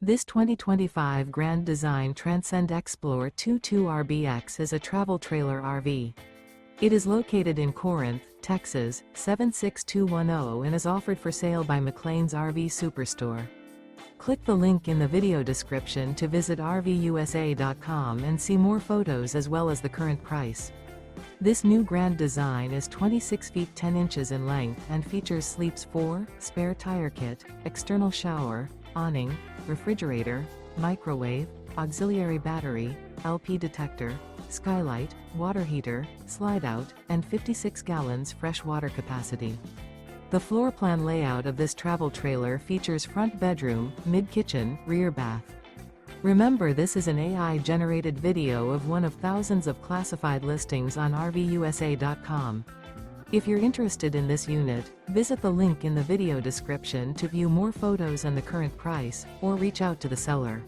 This 2025 Grand Design Transcend Xplor 22RBX is a travel trailer RV. It is located in Corinth, Texas, 76210 and is offered for sale by McClain's RV Superstore. Click the link in the video description to visit RVUSA.com and see more photos as well as the current price. This new Grand Design is 26 feet 10 inches in length and features sleeps 4, spare tire kit, external shower, awning, refrigerator, microwave, auxiliary battery, LP detector, skylight, water heater, slide-out, and 56 gallons fresh water capacity. The floor plan layout of this travel trailer features front bedroom, mid-kitchen, rear bath. Remember, this is an AI-generated video of one of thousands of classified listings on RVUSA.com. If you're interested in this unit, visit the link in the video description to view more photos and the current price, or reach out to the seller.